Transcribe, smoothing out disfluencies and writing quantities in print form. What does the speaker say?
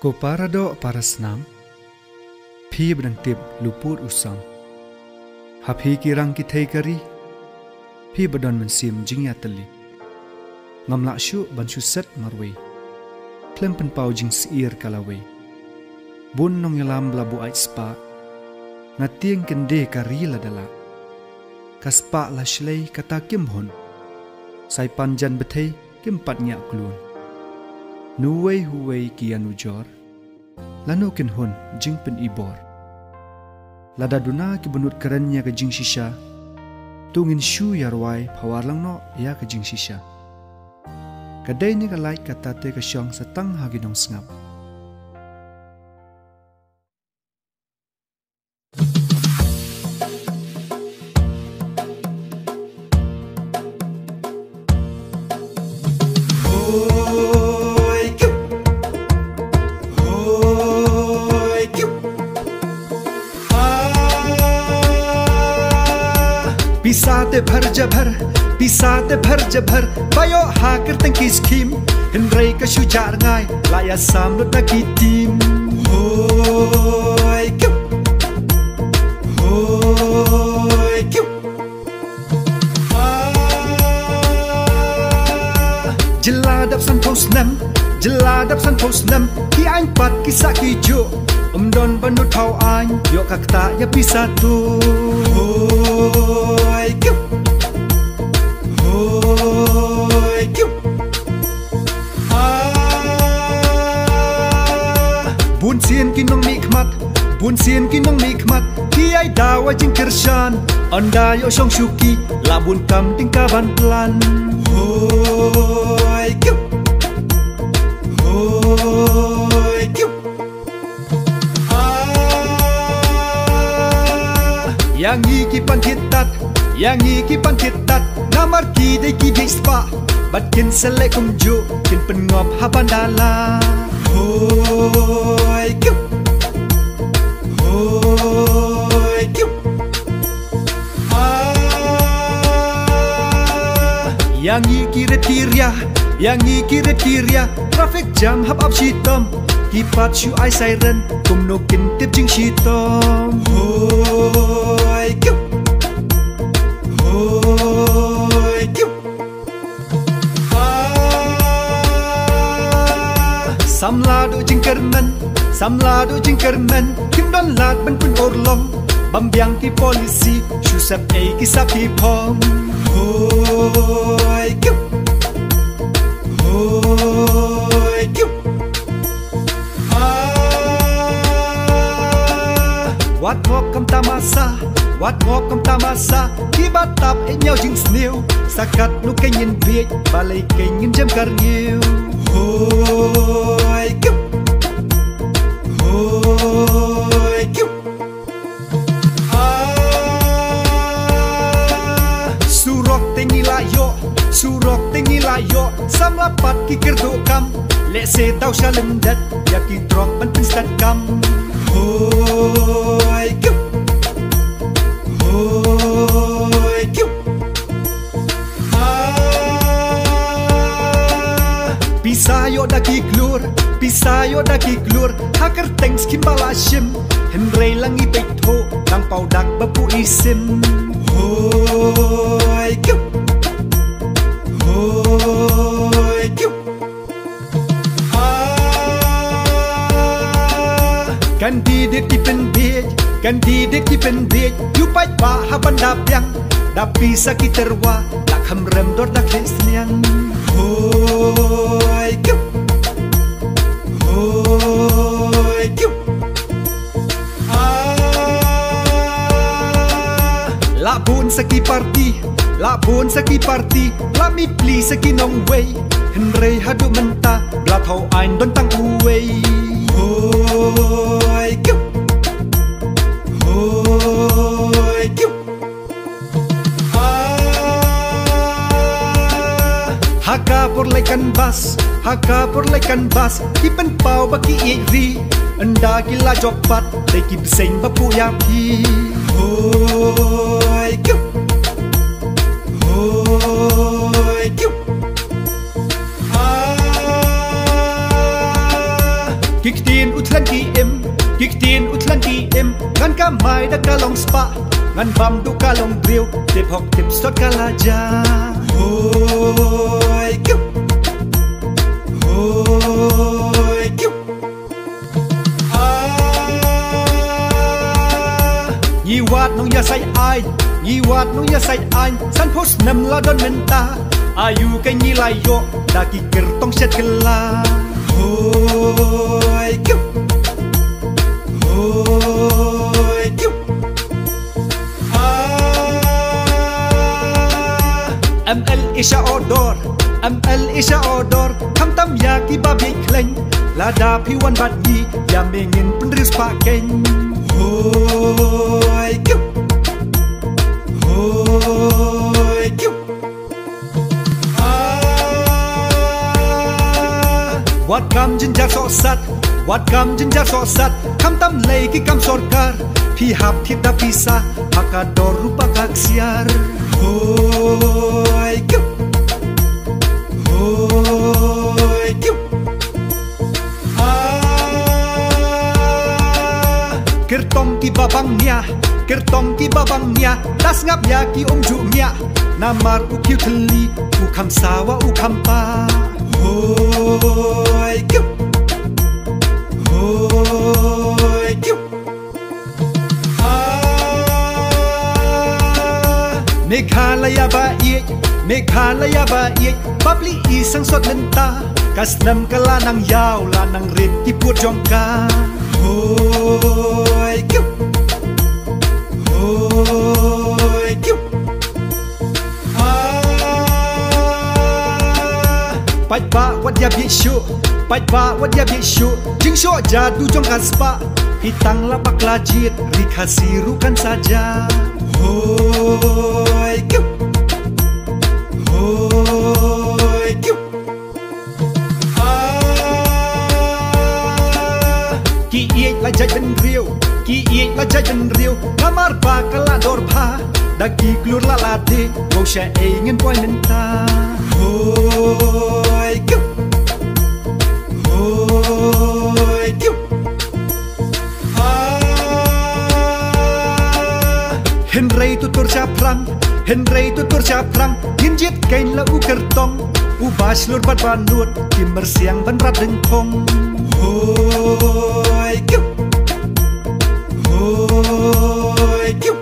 Ko para do para senam, phi berdang tip luput usam. Hapi kirang kitay kari, phi badon mensim jingya teli. Ngamlak syu ban set marway. Klem penpau jing siir kalaway. Bun nong yalam labu ait spa. Ngatieng kende kari ladala. Kaspa la shlei kata kim hon. Sai panjan betay kim patnya klun. Nuway huway kian ujor. Lanu kin hon jing pen ibor. Lada duna ki bunut kerennya ke jing shisha. Tungin shu yarwai pawar lang no ya ke jing shisha. Kadai ni kalai kata te ke syong setang hagi nong sengap. Pisate भर जभर bayo haker tengki skim Henry ka syujar ngai laya samlut na kitim Hoi kyup Hoi kyup Jeladap san pos nem Ki anh pat kisah kijo Don banut hau anh Yok kakta ya pisatu Hoi kyup Bun sien kinong mikmat Ki ay dawa jing kershan Anda yo syong syuki Labun kam tingkaban pelan Hoi kyup Hoi kyup Yang iki pan hitat Namar ki dey spa Bat kin selek kumjo Kin pengop haban dala Hoi kyup Hoi kyup Yang iki retiria Traffic jam hap ap shitom Kipat syu ay siren Kumnokin tip jing shitom Hoi kyup Hoi kyup Samlado jing kermen Kim don lat ben pun orlong Bambiang ki polisi Shusap ay kisap ki pom Hoi kyup Hoi kyup Wat ngok kam tamasa Ki batap ay nhau jing snew Sakat nu kenyin biek Balay kenyin jam karniw Hoi kyup Hoi kyup Surok tengi layo Samlapat ki kerdo kam Lek se tau shalendat Ya ki drop ban pinstat kam Hoi kyup Hoi kyup Pisayo daki glur Haker tengs kimbala shim Henry langi peitho Kang paudak bapu isim Hoi kyup Hoi kyup Kandidat ki penbej Yupai pa haban dabyang Dapi sakit terwa Tak hamrem dor dak lesniang Hoi kyup Hoi kyup Labun saki party Lami pli saki nong way Henry hadu menta Blat hau ein don tang uway Hoi kyup Hoi kyup Haka por laikan bas Kipen pau baki iri Enda gila jokpat Deki beseng bapu yapi Hoi kyup Hoi kyup utlan ki im Kiktin utlan ki im Ngan ka mai da ka long spa Ngan bam du ka long drill Tip hok tip stot ka laja Hoi kiu Hoi kiu Nhi wat nong ya say ai Nhi wat nong ya say ai San post nem la don menta Ayu cái nhi lai yo Da ki ker tong set kela Hoi kiu Hoi kiu ML isha odor ML isha odor Tham tam ya ki babi kleng Lada pi wan bat nhi Ya mengin penris pakeng Hoi kiu Hoi kiu Wat kam jinjar so sat Wat kam jinjar so sat Kam tam lay ki kam sorkar Pi hap thita pisa Hakador rupa kaksiar Hoi kiu Hoi kiu Kertong ki babang nia Kertong ki babang nia Das ngap ya ki ju mia Namar u kiu teli U kam sawa u kam pa Hoi kiu Hoi kiu Meghalaya ba iek Meghalaya ba iek Babli isang sot lenta Kasnam kala nang yaw La nang rin ki puot jongka Hoi kiu Hoi kiu Bạch ba wat ya bi shu Bạch ba wat ya bi shu Jing shu jadu jong kaspa Hitang la bakla jit Rikasirukan saja Hoi kiu Hoi kiu Ki iek la jai ben riu Ki iek la jai ben riu Ngamar ba kala dor pa Dagi klur la lade Gau sya ingin poi nenta Hoi kiu Hoi kiu Henry tutur siya prang Henry tutur siya prang Hinjit kain la u kertong U bas lur bat banut Kimber siang ban rat dengkong Hoi kiu Hoi kiu